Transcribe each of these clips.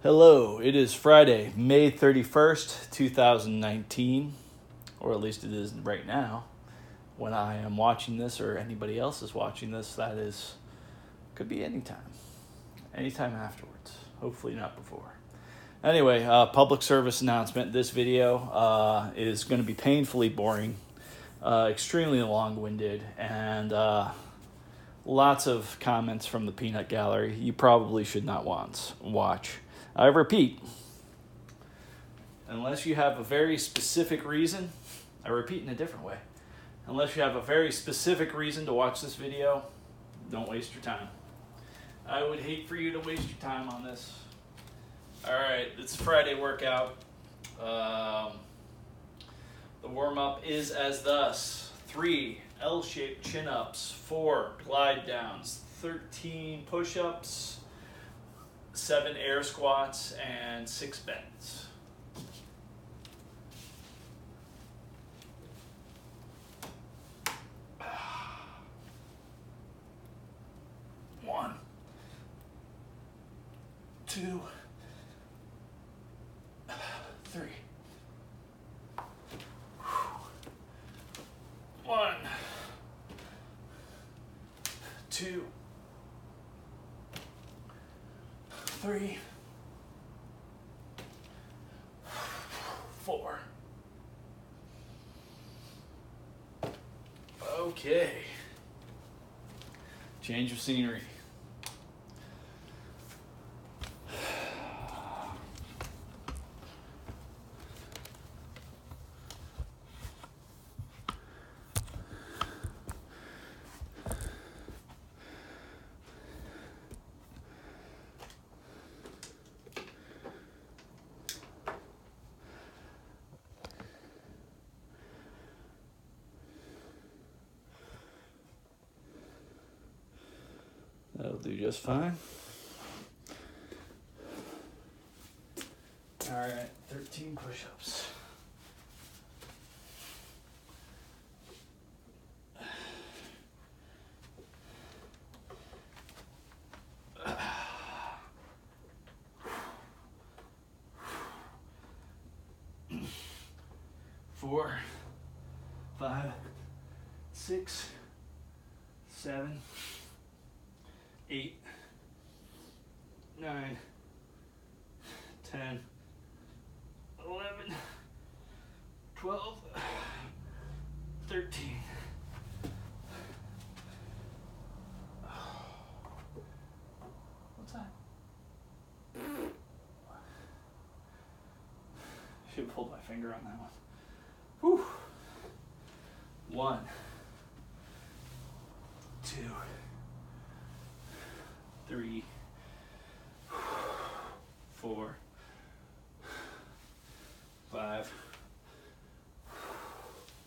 Hello, it is Friday, May 31st, 2019, or at least it is right now. When I am watching this or anybody else is watching this, that is, could be anytime afterwards, hopefully not before. Anyway, public service announcement. This video is going to be painfully boring, extremely long-winded, and lots of comments from the peanut gallery you probably should not watch. I repeat, unless you have a very specific reason, I repeat in a different way, unless you have a very specific reason to watch this video, don't waste your time. I would hate for you to waste your time on this. Alright, it's a Friday workout. The warm-up is as thus: 3 L-shaped chin-ups, 4 glide downs, 13 push-ups, 7 air squats, and 6 bends. One, 2, 3. 1, 2, 3, 4. Okay. Change of scenery. That'll do just fine. All right, 13 push-ups. Four, 5, 6, 7, 8, 9, 10, 11, 12, 13. What's that? Should have pulled my finger on that one. Whew. 1, 2, 3, 4, 5,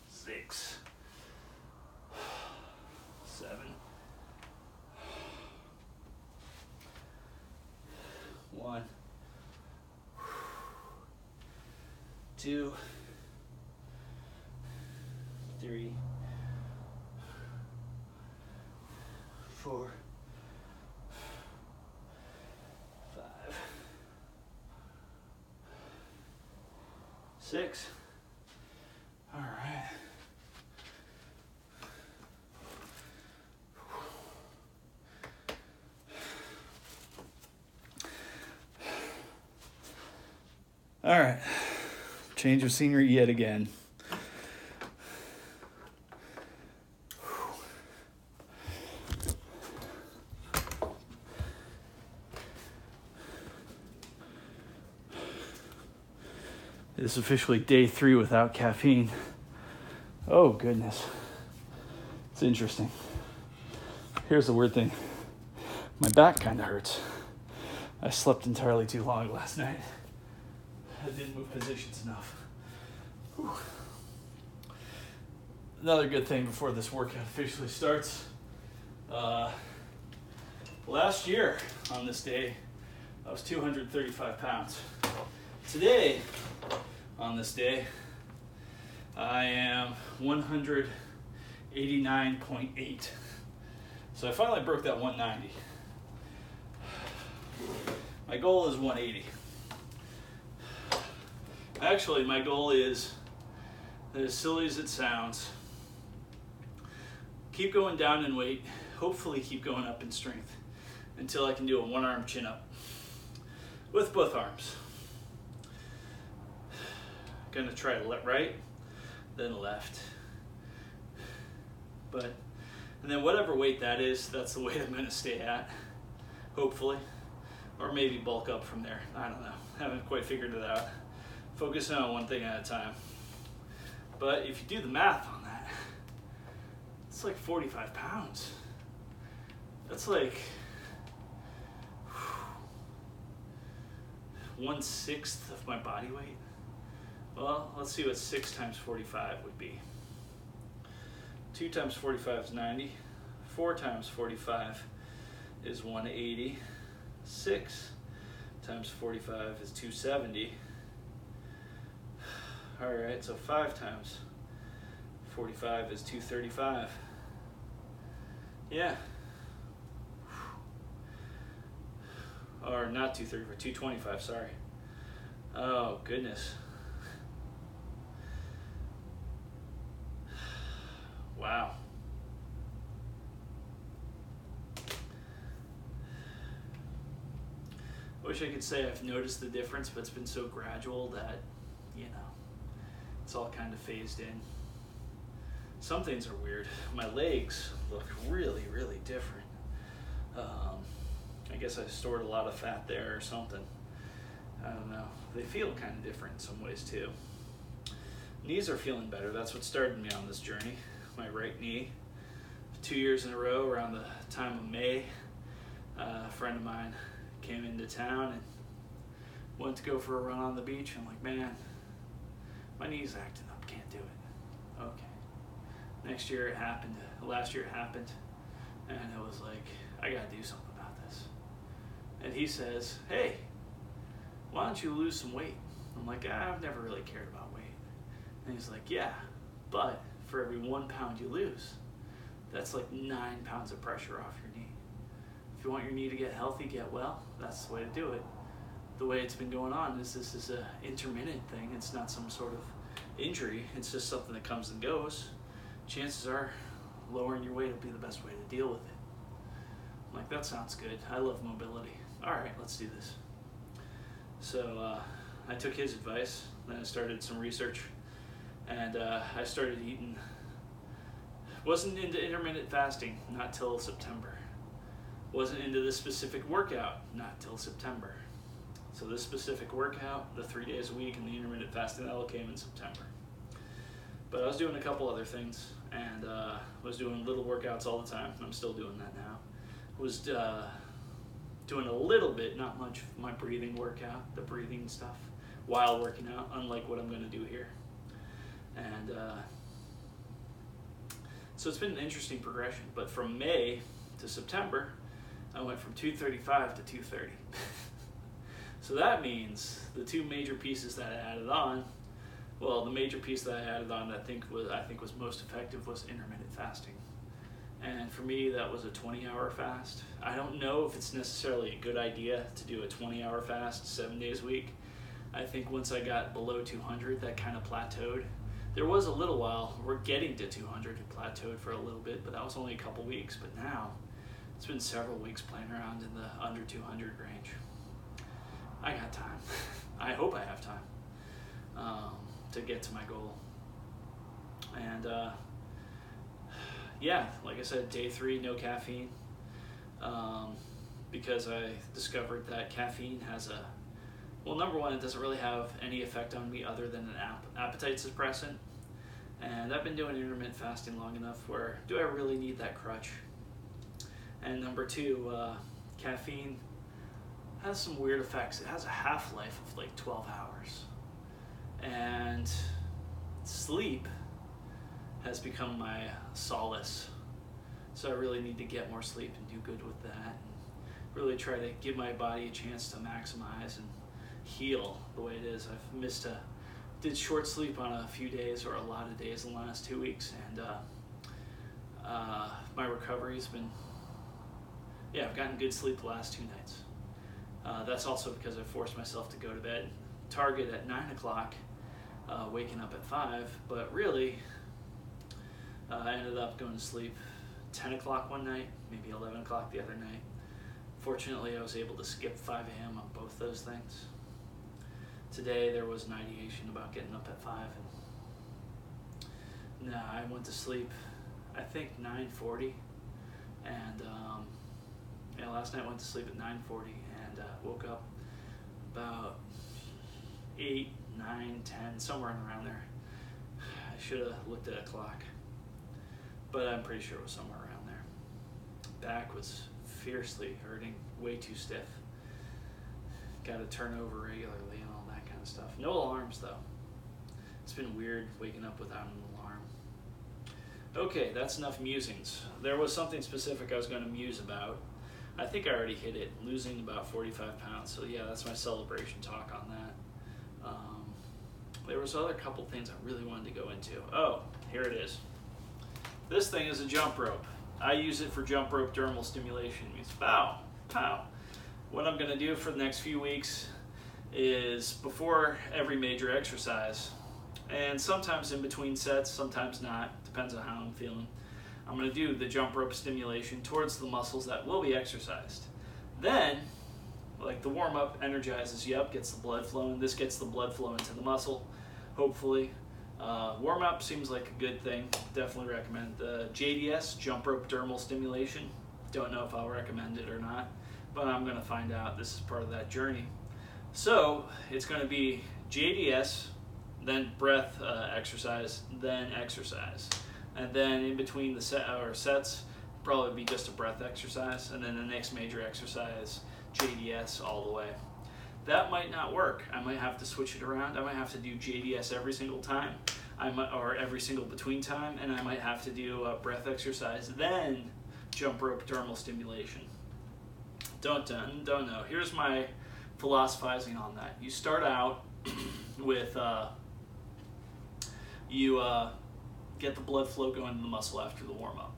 6, 7, 1, 2, 3, 4, 5, 6. All right. All right. Change of scenery yet again. It is officially day 3 without caffeine. Oh, goodness. It's interesting. Here's the weird thing. My back kind of hurts. I slept entirely too long last night. I didn't move positions enough. Whew. Another good thing before this workout officially starts. Last year on this day, I was 235 pounds. Today, on this day, I am 189.8. So I finally broke that 190. My goal is 180. Actually, my goal is, as silly as it sounds, keep going down in weight, hopefully keep going up in strength until I can do a one-arm chin-up with both arms. Gonna try right, then left. And then whatever weight that is, that's the weight I'm gonna stay at, hopefully. Or maybe bulk up from there, I don't know. Haven't quite figured it out. Focusing on one thing at a time. But if you do the math on that, it's like 45 pounds. That's like 1/6 of my body weight. Well, let's see what 6 times 45 would be. 2 times 45 is 90. 4 times 45 is 180. 6 times 45 is 270. All right, so 5 times 45 is 235. Yeah. Or not 235, 225, sorry. Oh, goodness. Wow. I wish I could say I've noticed the difference, but it's been so gradual that, you know, it's all kind of phased in. Some things are weird. My legs look really, really different. I guess I stored a lot of fat there or something. I don't know. They feel kind of different in some ways too. Knees are feeling better. That's what started me on this journey. My right knee. 2 years in a row, around the time of May, a friend of mine came into town and went to go for a run on the beach. I'm like, man, my knee's acting up, can't do it. Okay. Next year it happened, last year it happened, and it was like, I gotta do something about this. And he says, hey, why don't you lose some weight? I'm like, I've never really cared about weight. And he's like, yeah, but for every 1 pound you lose, that's like 9 pounds of pressure off your knee. If you want your knee to get healthy, get well, that's the way to do it. The way it's been going on is this is an intermittent thing. It's not some sort of injury. It's just something that comes and goes. Chances are lowering your weight will be the best way to deal with it. I'm like, that sounds good. I love mobility. All right, let's do this. So I took his advice. Then I started some research. And I started eating. Wasn't into intermittent fasting, not till September. Wasn't into this specific workout, not till September. So this specific workout, the 3 days a week, and the intermittent fasting, that all came in September. But I was doing a couple other things, and was doing little workouts all the time. I'm still doing that now. Was doing a little bit, not much, of my breathing workout, the breathing stuff, while working out, unlike what I'm going to do here. And so it's been an interesting progression. But from May to September, I went from 235 to 230. So that means the two major pieces that I added on, well, the major piece that I added on that I think was most effective was intermittent fasting. And for me, that was a 20-hour fast. I don't know if it's necessarily a good idea to do a 20-hour fast 7 days a week. I think once I got below 200, that kind of plateaued. There was a little while, we're getting to 200, it plateaued for a little bit, but that was only a couple weeks. But now, it's been several weeks playing around in the under 200 range. I got time. I hope I have time to get to my goal. And yeah, like I said, day 3, no caffeine. Because I discovered that caffeine has well, number one, it doesn't really have any effect on me other than an appetite suppressant. And I've been doing intermittent fasting long enough where, do I really need that crutch? And number 2, caffeine has some weird effects. It has a half-life of like 12 hours. And sleep has become my solace. So I really need to get more sleep and do good with that. And really try to give my body a chance to maximize and heal the way it is. I've did short sleep on a few days or a lot of days in the last 2 weeks. And my recovery's been, I've gotten good sleep the last 2 nights. That's also because I forced myself to go to bed target at 9 o'clock, waking up at 5, but really I ended up going to sleep 10 o'clock one night, maybe 11 o'clock the other night. Fortunately, I was able to skip 5 a.m. on both those things. Today there was an ideation about getting up at 5, and I went to sleep, I think 9:40, and last night I went to sleep at 9:40 and woke up about 8, 9, 10, somewhere around there. I should have looked at a clock, but I'm pretty sure it was somewhere around there. Back was fiercely hurting, way too stiff. Got to turn over regularly and all that kind of stuff. No alarms though. It's been weird waking up without an alarm. Okay, that's enough musings. There was something specific I was going to muse about. I think I already hit it, losing about 45 pounds. So yeah, that's my celebration talk on that. There was other couple things I really wanted to go into. Oh, here it is. This thing is a jump rope. I use it for jump rope dermal stimulation. It means pow, pow. What I'm going to do for the next few weeks is before every major exercise, and sometimes in between sets, sometimes not, depends on how I'm feeling, I'm going to do the jump rope stimulation towards the muscles that will be exercised. Then, like the warm-up energizes you up, gets the blood flowing. This gets the blood flow into the muscle, hopefully. Warm-up seems like a good thing. Definitely recommend the JDS, jump rope dermal stimulation. Don't know if I'll recommend it or not, but I'm going to find out. This is part of that journey. So it's going to be JDS, then breath exercise, then exercise. And then in between the sets, probably be just a breath exercise, and then the next major exercise, JDS all the way. That might not work. I might have to switch it around. I might have to do JDS every single time, or every single between time, and I might have to do a breath exercise, then jump rope dermal stimulation. Don't know. Here's my philosophizing on that. You start out with, get the blood flow going in the muscle after the warm-up.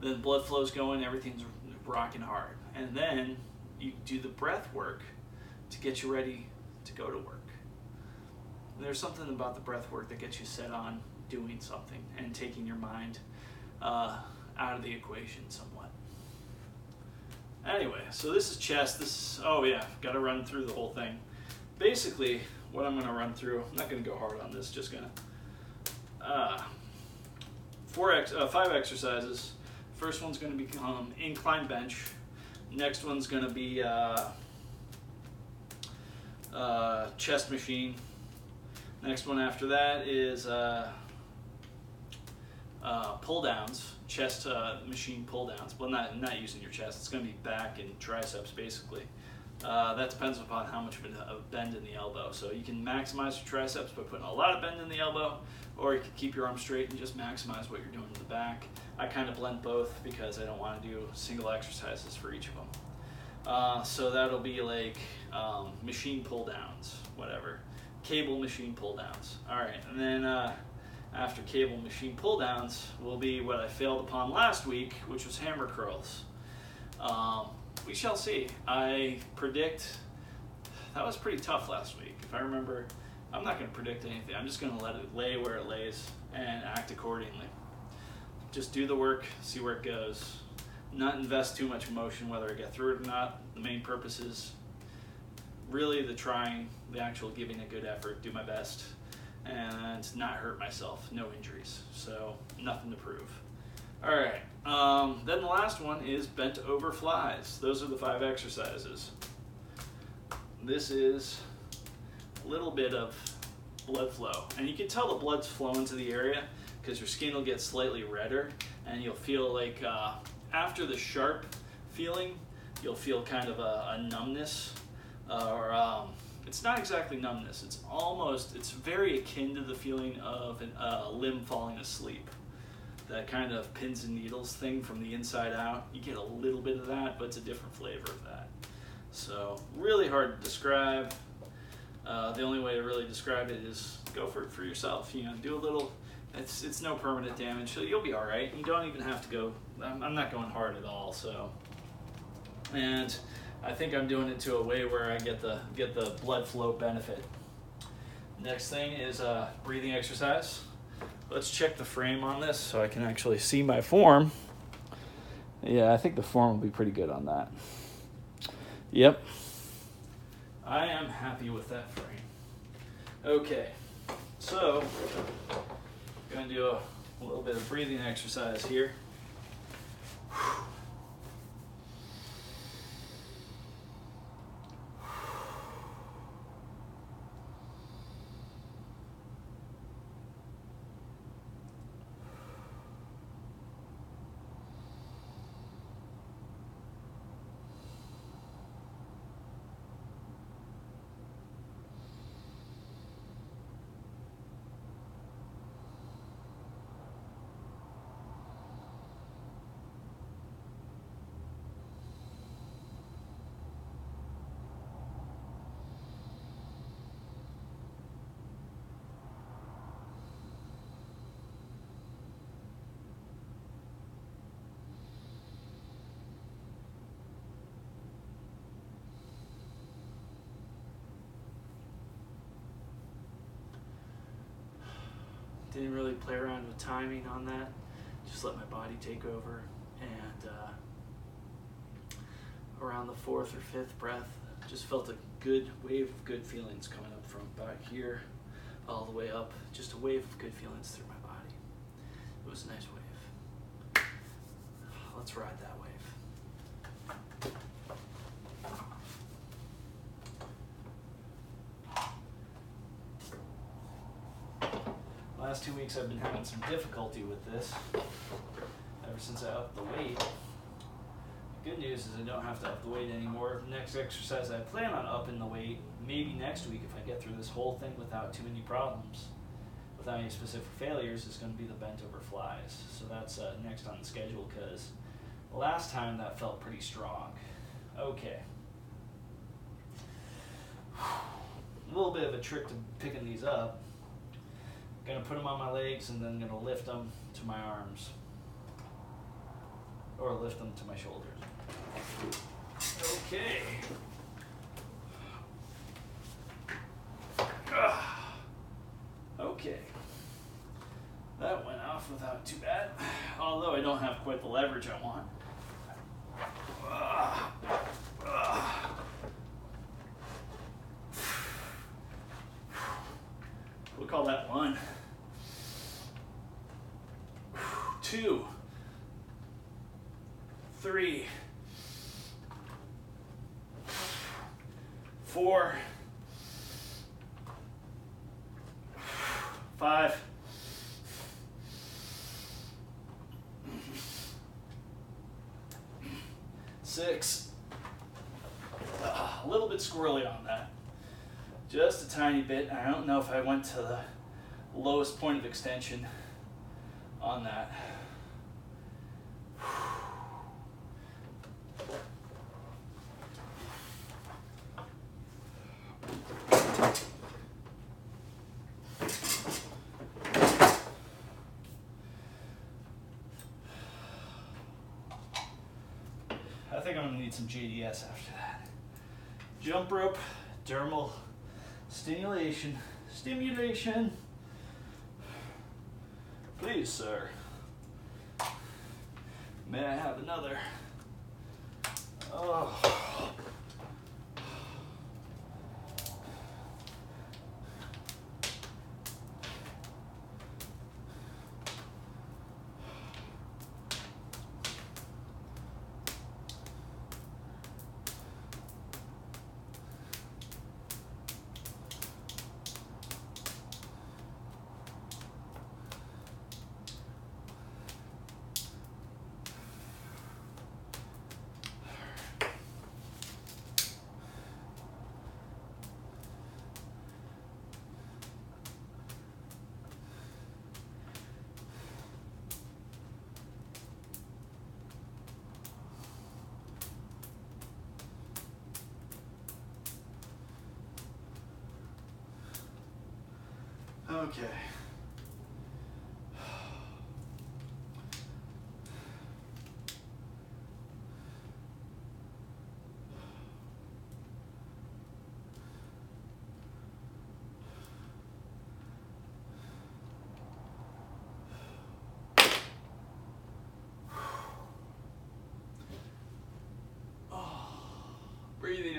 Then the blood flow's going, everything's rocking hard. And then you do the breath work to get you ready to go to work. There's something about the breath work that gets you set on doing something and taking your mind out of the equation somewhat. Anyway, so this is chest. Oh yeah, got to run through the whole thing. Basically, what I'm going to run through, I'm not going to go hard on this, just going to 5 exercises. First one's going to become incline bench. Next one's going to be chest machine. Next one after that is pull downs, chest machine pull downs. Well, not using your chest. It's going to be back and triceps basically. That depends upon how much of a bend in the elbow. So you can maximize your triceps by putting a lot of bend in the elbow, or you can keep your arm straight and just maximize what you're doing in the back. I kind of blend both because I don't want to do single exercises for each of them. So that'll be like machine pull downs, whatever. Cable machine pull downs. All right, and then after cable machine pull downs will be what I failed upon last week, which was hammer curls. We shall see. I predict, that was pretty tough last week. If I remember, I'm not going to predict anything. I'm just going to let it lay where it lays and act accordingly. Just do the work, see where it goes. Not invest too much emotion whether I get through it or not. The main purpose is really the trying, the actual giving a good effort, do my best, and not hurt myself, no injuries. So nothing to prove. All right, then the last one is bent over flies. Those are the 5 exercises. This is a little bit of blood flow, and you can tell the blood's flowing to the area because your skin will get slightly redder, and you'll feel like after the sharp feeling, you'll feel kind of a numbness, it's not exactly numbness. It's very akin to the feeling of a limb falling asleep. That kind of pins and needles thing from the inside out. You get a little bit of that, but it's a different flavor of that. So really hard to describe. The only way to really describe it is go for it for yourself. You know, do a little. It's no permanent damage, so you'll be all right. You don't even have to go. I'm not going hard at all. So, and I think I'm doing it to a way where I get the blood flow benefit. Next thing is breathing exercise. Let's check the frame on this so I can actually see my form. Yeah, I think the form will be pretty good on that. Yep. I am happy with that frame. Okay, so I'm going to do a little bit of breathing exercise here. Didn't really play around with timing on that. Just let my body take over. And around the fourth or fifth breath, just felt a good wave of good feelings coming up from back here all the way up. Just a wave of good feelings through my body. It was a nice wave. Let's ride that wave. Last 2 weeks I've been having some difficulty with this ever since I upped the weight. The good news is I don't have to up the weight anymore. Next exercise I plan on upping the weight, maybe next week if I get through this whole thing without too many problems, without any specific failures, is going to be the bent over flies. So that's next on the schedule because the last time that felt pretty strong. Okay. A little bit of a trick to picking these up. Gonna put them on my legs and then gonna lift them to my arms. Or lift them to my shoulders. Okay. Okay. That went off without too bad. Although I don't have quite the leverage I want. We'll call that 1. 2, 3, 4, 5, 6. A little bit squirrely on that. Just a tiny bit. I don't know if I went to the lowest point of extension on that. I think I'm going to need some JDS after that. Jump rope, dermal stimulation. Please, sir. May I have another? Oh. Okay.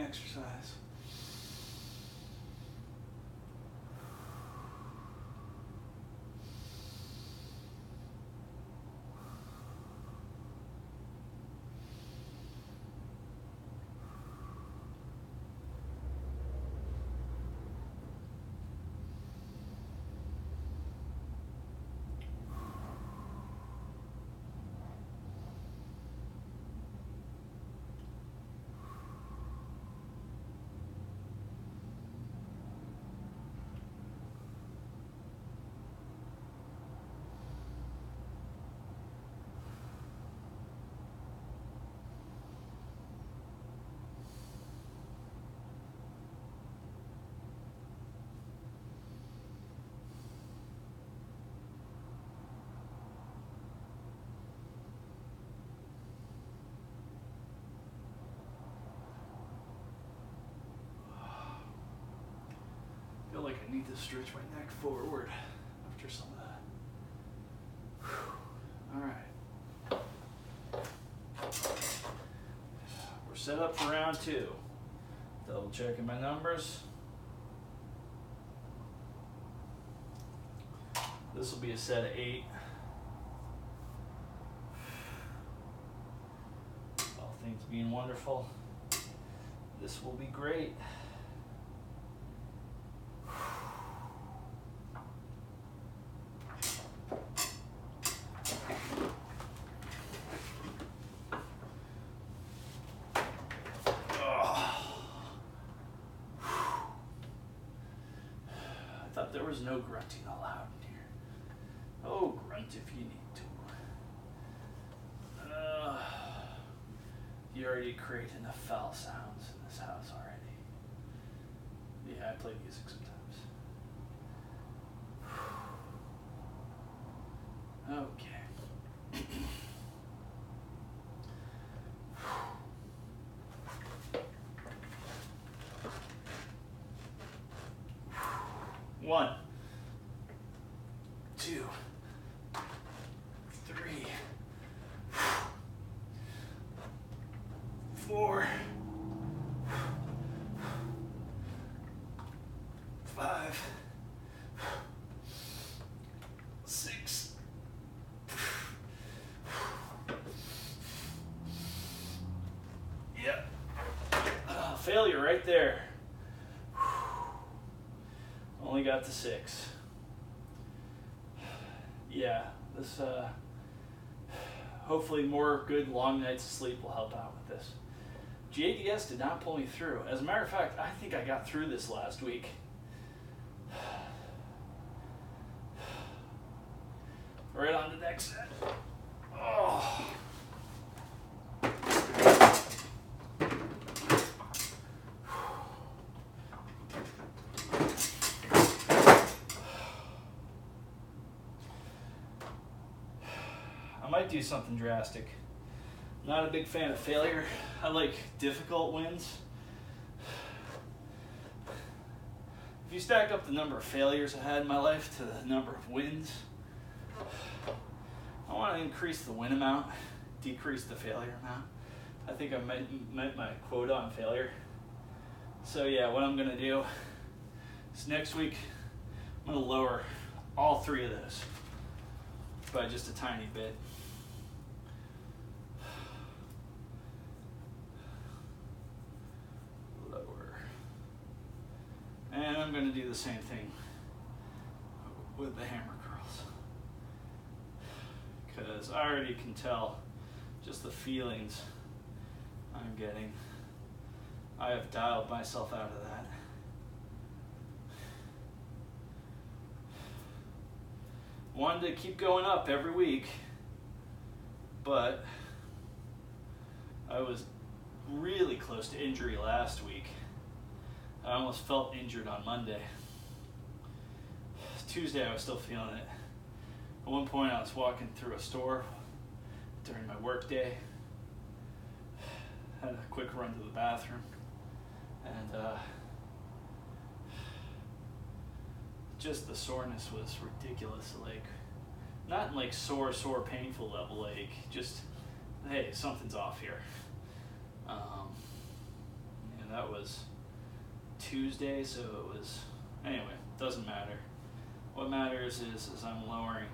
exercise. I feel like I need to stretch my neck forward after some of that. Whew. All right. We're set up for round 2. Double checking my numbers. This will be a set of 8. All things being wonderful, this will be great. There was no grunting allowed in here. Oh, grunt if you need to. You already create enough foul sounds in this house already. Yeah, I play music sometimes. Okay. 1, 2, 3, 4, 5, 6, 7. Yep. Failure right there. Only got to 6. Yeah, this hopefully more good long nights of sleep will help out with this. GADS did not pull me through. As a matter of fact, I think I got through this last week. Right on the next set. Oh. I might do something drastic. Not a big fan of failure. I like difficult wins. If you stack up the number of failures I had in my life to the number of wins, I want to increase the win amount, decrease the failure amount. I think I met my quota on failure. So yeah, what I'm going to do is next week I'm going to lower all 3 of those by just a tiny bit. Lower. And I'm going to do the same thing with the hammer curls. Because I already can tell just the feelings I'm getting. I have dialed myself out of that. Wanted to keep going up every week, but I was really close to injury last week. I almost felt injured on Monday. Tuesday I was still feeling it. At one point I was walking through a store during my work day. Had a quick run to the bathroom, and just the soreness was ridiculous. Like, not like sore painful level, like just, hey, something's off here. You and that was Tuesday, so it was, anyway, doesn't matter. What matters is I'm lowering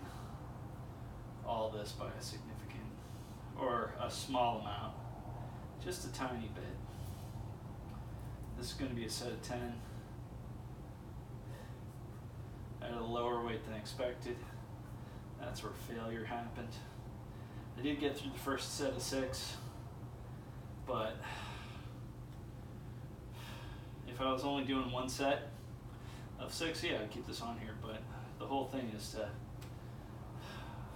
all this by a significant, or a small amount, just a tiny bit. This is going to be a set of 10 at a lower weight than expected. That's where failure happened. I did get through the first set of 6, but if I was only doing one set of 6, yeah, I'd keep this on here, but the whole thing is to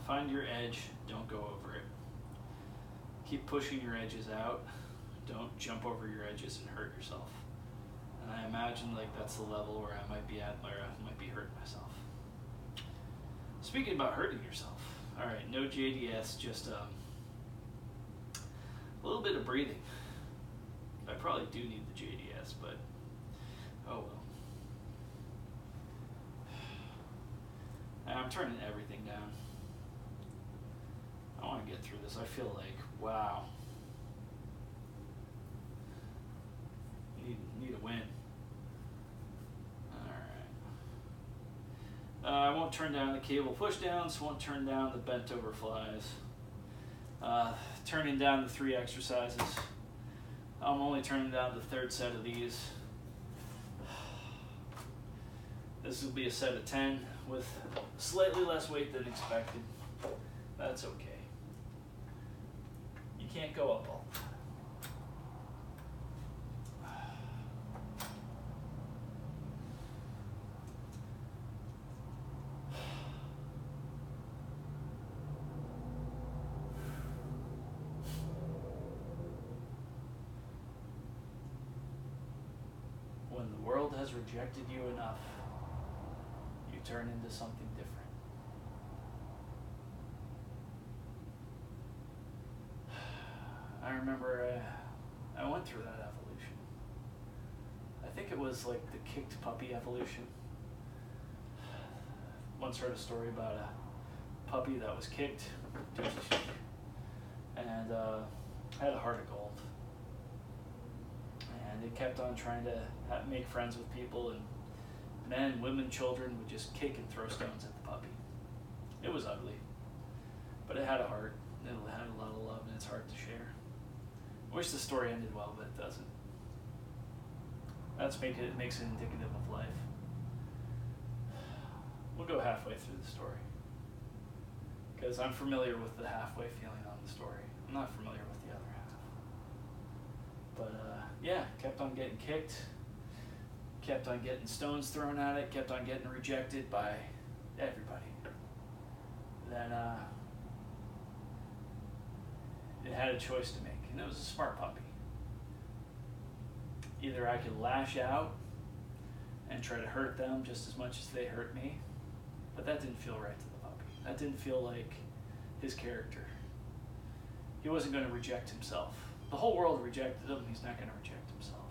find your edge, don't go over it. Keep pushing your edges out, don't jump over your edges and hurt yourself. And I imagine like that's the level where I might be at, where I might be hurting myself. Speaking about hurting yourself, all right, no JDS, just a little bit of breathing. I probably do need the JDS, but oh well. I'm turning everything down. I want to get through this. I feel like, wow. Need a win. Alright. I won't turn down the cable pushdowns, won't turn down the bent over flies. Turning down the 3 exercises. I'm only turning down the 3rd set of these. This will be a set of 10 with slightly less weight than expected. That's okay. You can't go up all the time. When the world has rejected you enough, you turn into something different. I remember I went through that evolution. I think it was like the kicked puppy evolution. Once heard a story about a puppy that was kicked and had a heart of gold. And it kept on trying to make friends with people, and men, women, children would just kick and throw stones at the puppy. It was ugly, but it had a heart. It had a lot of love, and it's hard to share. I wish the story ended well, but it doesn't. It makes it indicative of life. We'll go halfway through the story, because I'm familiar with the halfway feeling on the story. I'm not familiar with the other half. But yeah, kept on getting kicked, kept on getting stones thrown at it, kept on getting rejected by everybody. Then it had a choice to make, and it was a smart puppy. Either I could lash out and try to hurt them just as much as they hurt me, but that didn't feel right to the puppy. That didn't feel like his character. He wasn't going to reject himself. The whole world rejected him, he's not going to reject himself.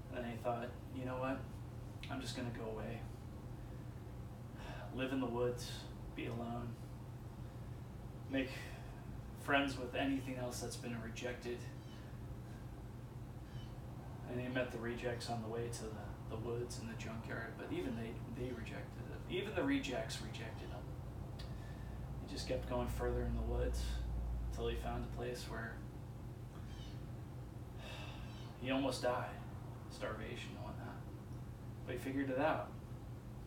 And then he thought, you know what? I'm just going to go away. Live in the woods, be alone, make friends with anything else that's been rejected. And he met the rejects on the way to the woods and the junkyard, but even they rejected him. Even the rejects rejected him. He just kept going further in the woods until he found a place where he almost died, starvation and whatnot. But he figured it out.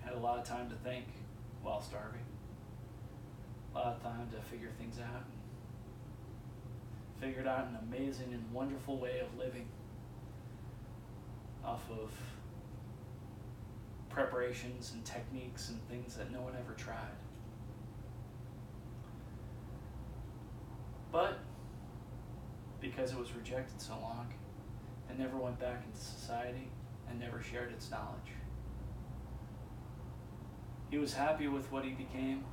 Had a lot of time to think while starving. A lot of time to figure things out. Figured out an amazing and wonderful way of living off of preparations and techniques and things that no one ever tried. But because it was rejected so long, it never went back into society and never shared its knowledge. He was happy with what he became.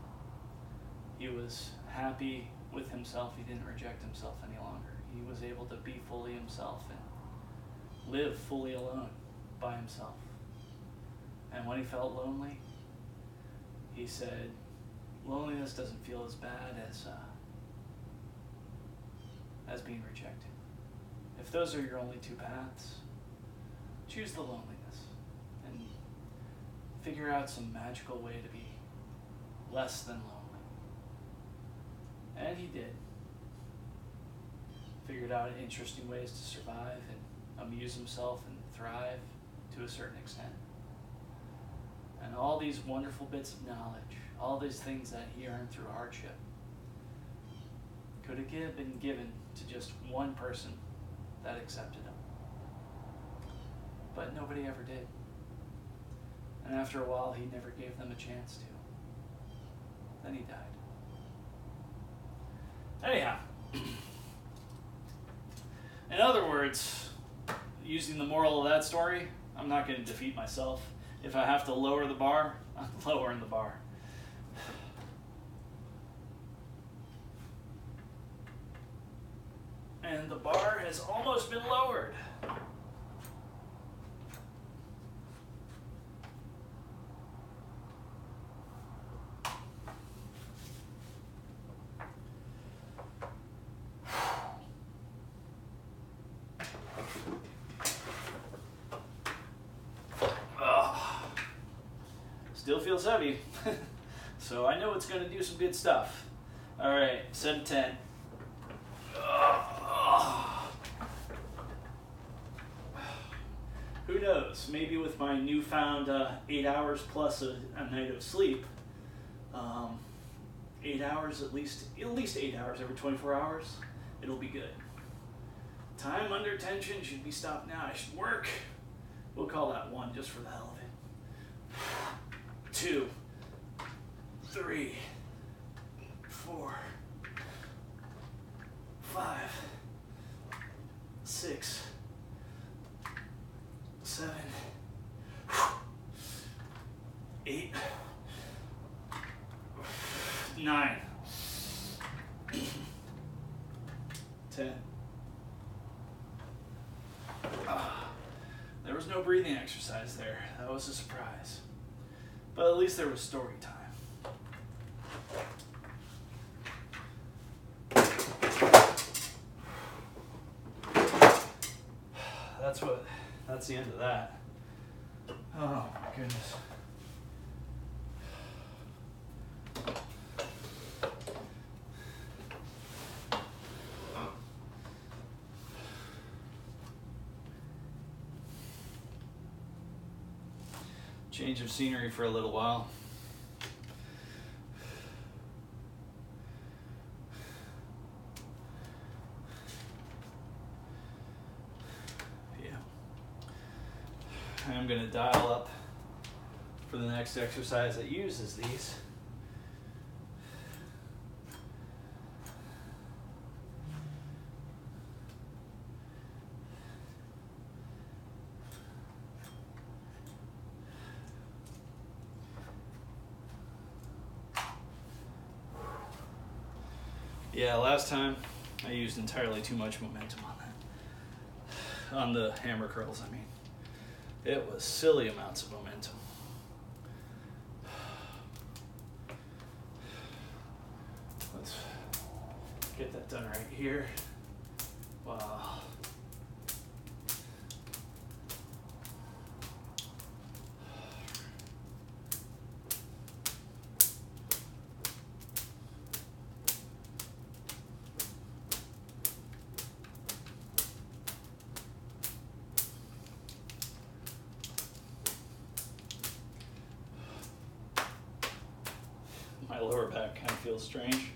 He was happy with himself. He didn't reject himself any longer. He was able to be fully himself and live fully alone by himself. And when he felt lonely, he said, loneliness doesn't feel as bad as being rejected. if those are your only two paths, choose the loneliness and figure out some magical way to be less than lonely. And he did. Figured out interesting ways to survive and amuse himself and thrive to a certain extent. And all these wonderful bits of knowledge, all these things that he earned through hardship, could have been given to just one person that accepted him. But nobody ever did. And after a while, he never gave them a chance to. Then he died. Anyhow, in other words, using the moral of that story, I'm not going to defeat myself. If I have to lower the bar, I'm lowering the bar. And the bar has almost been lowered. Still feels heavy, so I know it's going to do some good stuff. All right, set of 10. Who knows? Maybe with my newfound 8 hours plus a night of sleep, 8 hours at least 8 hours every 24 hours, it'll be good. Time under tension should be stopped now. I should work. We'll call that 1 just for the hell of it. 2, 3, 4, 5, 6, 7, 8, 9, 10. There was no breathing exercise there. That was a surprise. But at least there was story time. That's the end of that. Oh my goodness. Change of scenery for a little while. Yeah. I'm going to dial up for the next exercise that uses these. Yeah, last time I used entirely too much momentum on that. On the hammer curls, I mean. It was silly amounts of momentum. Let's get that done right here. Wow. My lower back kind of feels strange.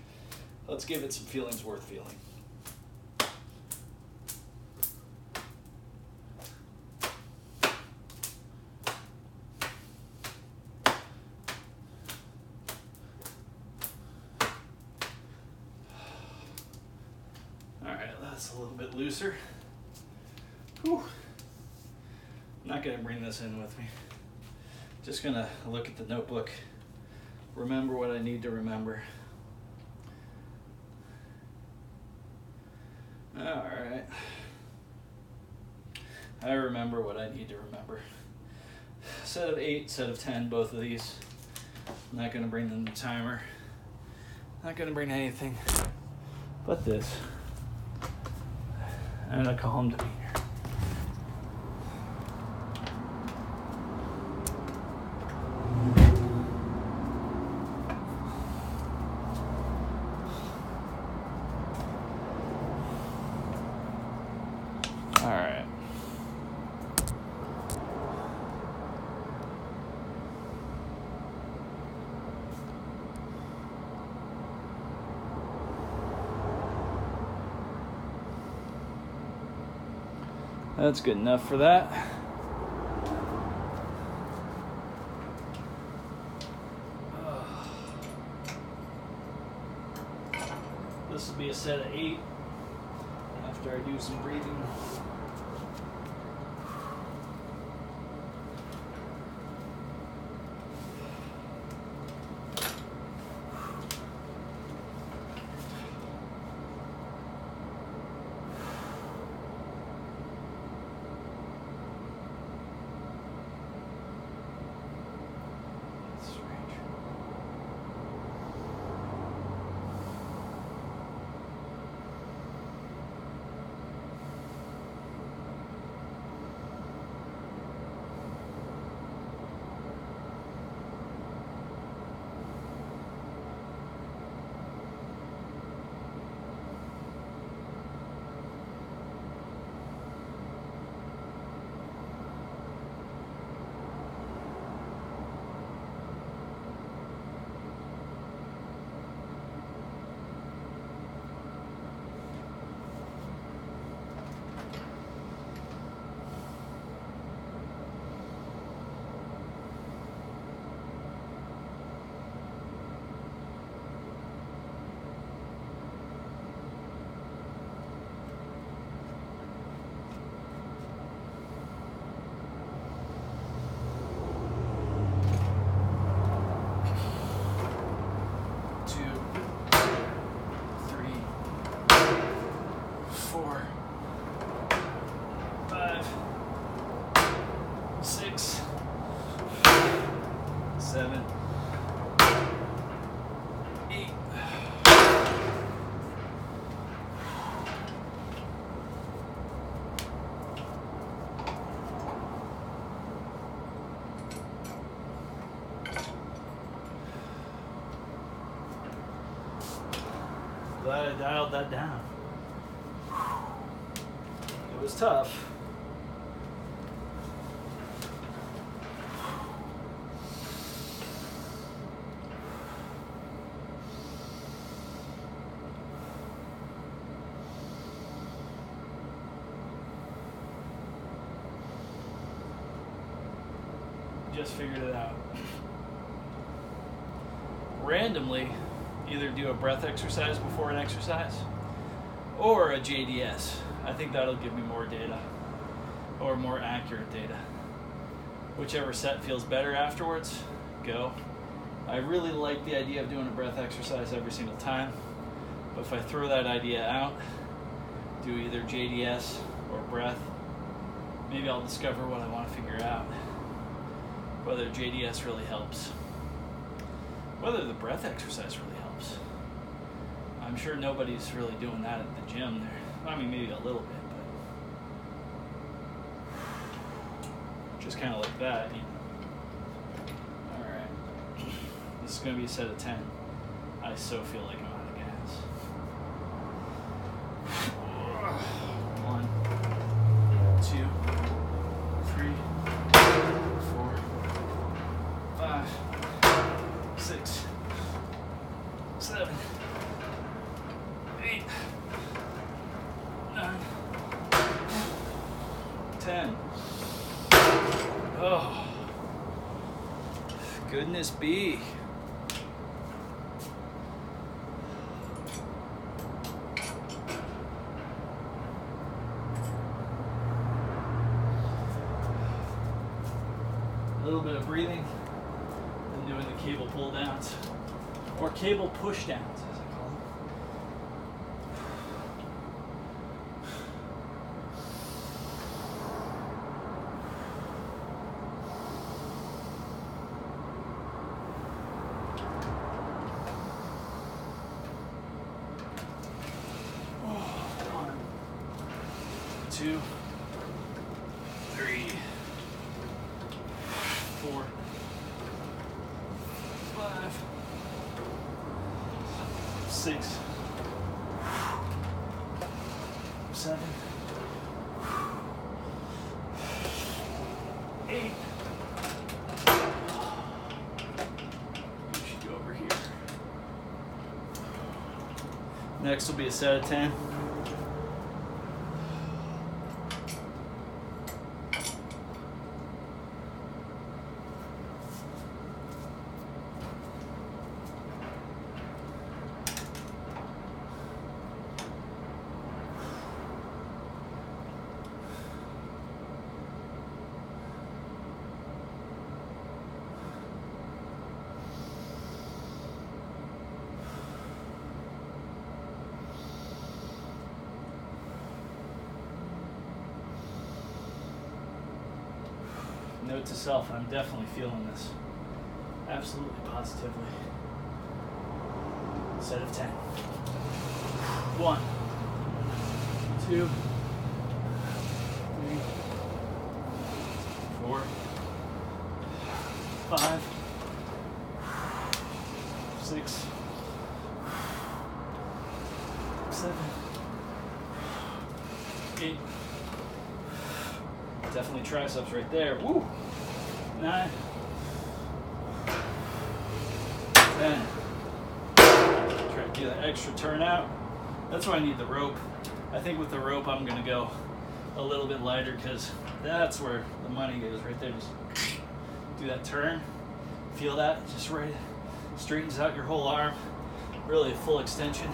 Let's give it some feelings worth feeling. All right, that's a little bit looser. Whew. I'm not gonna bring this in with me. Just gonna look at the notebook. Remember what I need to remember. All right. I remember what I need to remember. Set of 8, set of 10, both of these. I'm not gonna bring the timer. Not gonna bring anything but this. and a calm demeanor. All right. That's good enough for that. This will be a set of 8 after I do some breathing. Glad I dialed that down. It was tough. Just figured it out. Randomly, either do a breath exercise before an exercise or a JDS. I think that'll give me more data or more accurate data. Whichever set feels better afterwards, go. I really like the idea of doing a breath exercise every single time, but if I throw that idea out, do either JDS or breath, maybe I'll discover what I want to figure out. Whether JDS really helps, whether the breath exercise really helps. I'm sure nobody's really doing that at the gym there. I mean, maybe a little bit, but just kind of like that. You know. All right, this is gonna be a set of 10. I so feel like I'm out of gas. 1, 2, 3, 4, 5, 6, 7, 8, 9, 10. Oh, goodness be. A little bit of breathing and doing the cable pull downs or cable push downs as I call them. 2, 3, 4, 5, 6, 7, 8. You should go over here. Next will be a set of 10. Note to self, I'm definitely feeling this. Absolutely, positively. Set of 10. 1, 2, 3, 4, 5, 6, 7, 8. Definitely triceps right there. Woo! 9, 10. Try to do that extra turnout. That's why I need the rope. I think with the rope I'm gonna go a little bit lighter because that's where the money goes right there. Just do that turn. Feel that? Just right. Straightens out your whole arm. Really a full extension.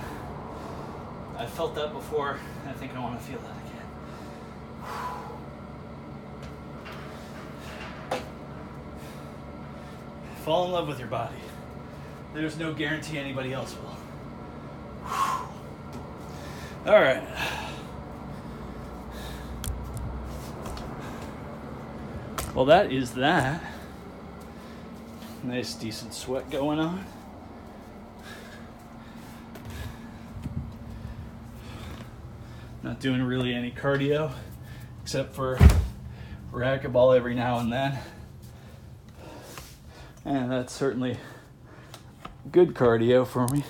I felt that before. I think I want to feel that again. Fall in love with your body. There's no guarantee anybody else will. All right. Well, that is that. Nice, decent sweat going on. Not doing really any cardio, except for racquetball every now and then. And that's certainly good cardio for me.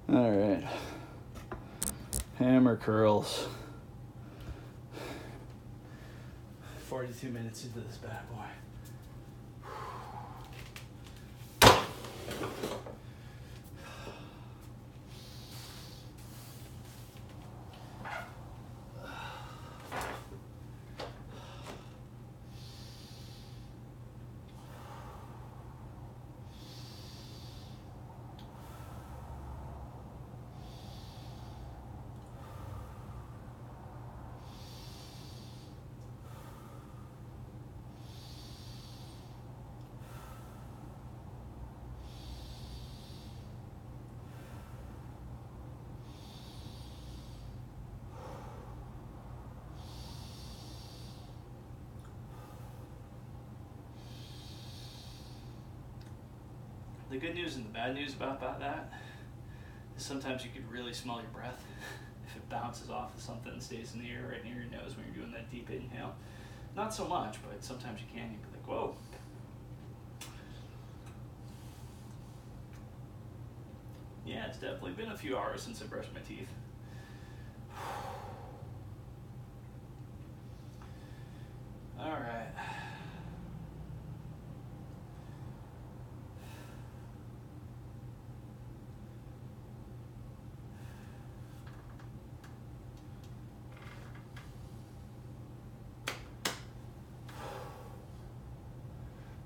All right. Hammer curls. 42 minutes into this bad boy. The good news and the bad news about that is sometimes you could really smell your breath if it bounces off of something and stays in the air right near your nose when you're doing that deep inhale. Not so much, but sometimes you can. You'd be like, whoa. Yeah, it's definitely been a few hours since I brushed my teeth. All right.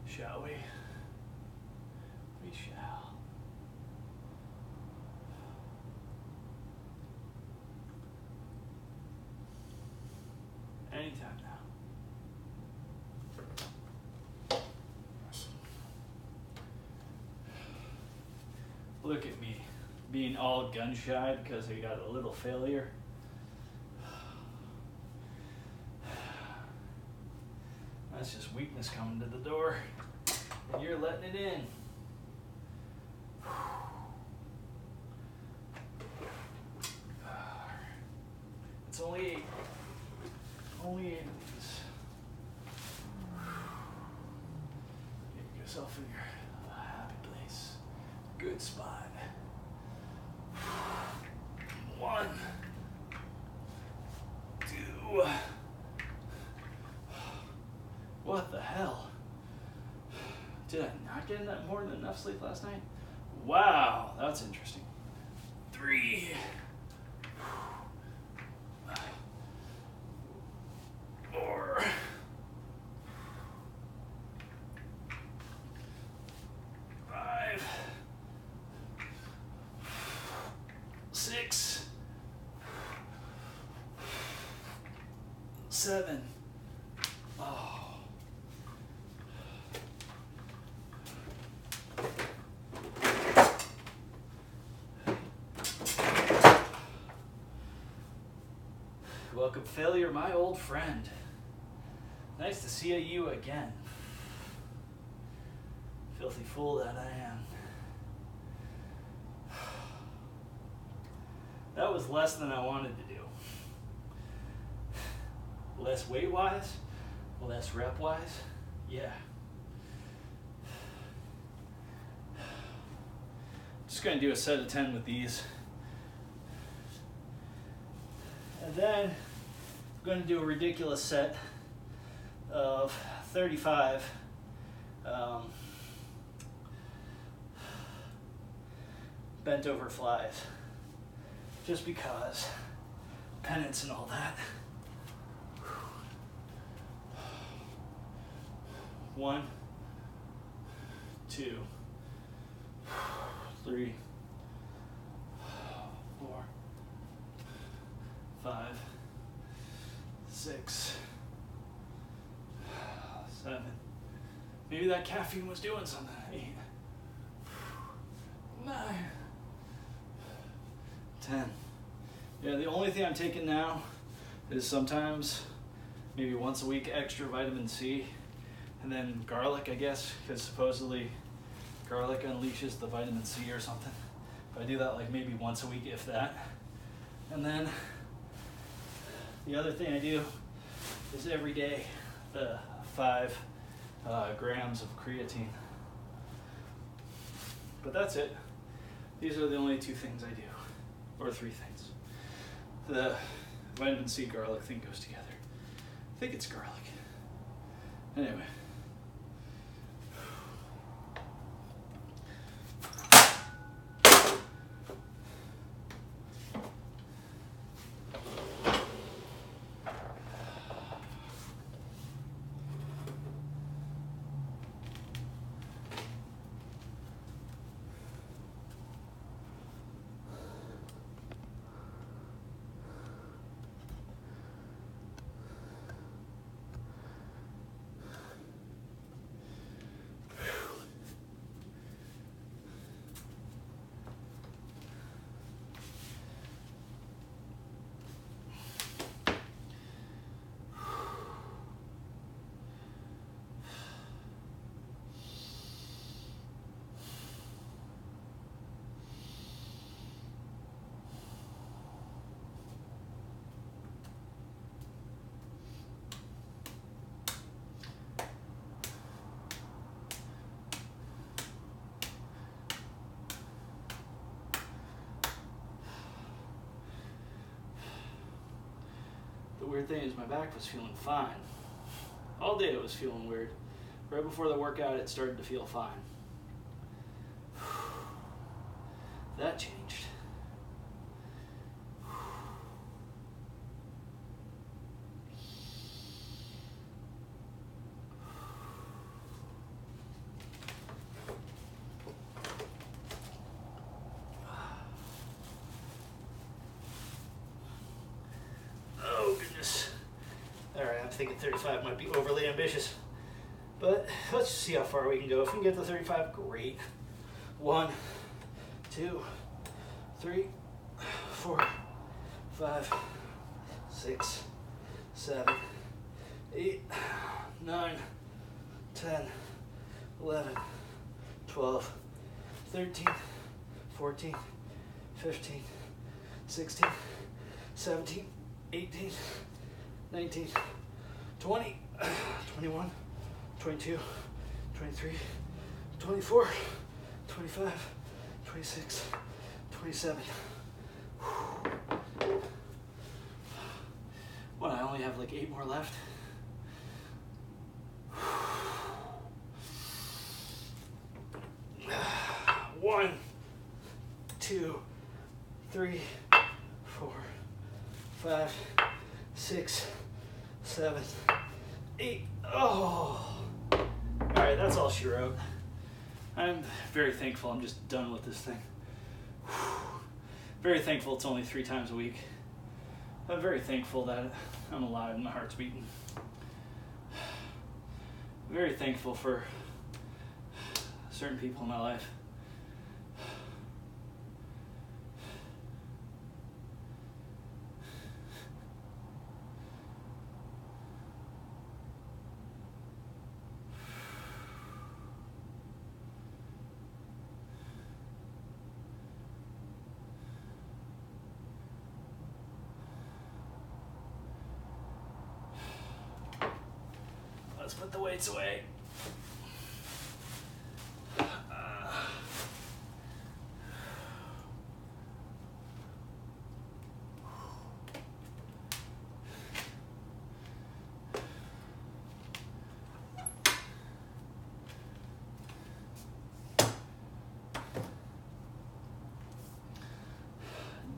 Shall we? We shall. Anytime now. Look at me, being all gun shy because I got a little failure. That's just weakness coming to the door, and you're letting it in. Only 8 of these. Get yourself in your happy place. Good spot. 1, 2. What the hell? Did I not get more than enough sleep last night? Wow, that's interesting. 3. 4. 5. 6. 7. Oh. Welcome, failure, my old friend. Nice to see you again. Filthy fool that I am. That was less than I wanted to do. Less weight-wise, less rep-wise, yeah. Just gonna do a set of 10 with these. And then I'm gonna do a ridiculous set of 35 bent over flies. Just because penance and all that. 1, 2, 3, 4, 5, 6, 7. Maybe that caffeine was doing something. 8, 9, 10. Yeah, the only thing I'm taking now is sometimes, maybe once a week, extra vitamin C. And then garlic, I guess, because supposedly garlic unleashes the vitamin C or something. But I do that like maybe once a week, if that. And then the other thing I do is every day, 5 grams of creatine. But that's it. These are the only 2 things I do, or 3 things. The vitamin C garlic thing goes together. I think it's garlic. Anyway. The weird thing is my back was feeling fine. All day it was feeling weird. Right before the workout, it started to feel fine. That changed. Oh goodness. Alright, I'm thinking 35 might be overly ambitious. But let's just see how far we can go. If we can get to 35, great. 1, 2, 3, 4, 5, 6, 7, 8, 9, 10, 11, 12, 13, 14, 15, 16, 17, 18, 19, 20, 21, 22, 23, 24, 25, 26, 27. What, I only have like 8 more left? One, 2, 3, 4, 5, 6, 7, 8. Oh! Alright, that's all she wrote. I'm very thankful I'm just done with this thing. Very thankful it's only 3 times a week. I'm very thankful that I'm alive and my heart's beating. Very thankful for certain people in my life. Let's put the weights away.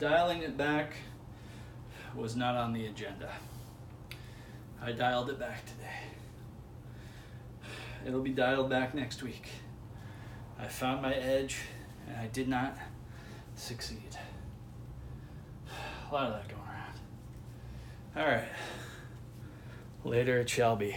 Dialing it back was not on the agenda. I dialed it back today. It'll be dialed back next week. I found my edge and I did not succeed. A lot of that going around. All right. Later it shall be.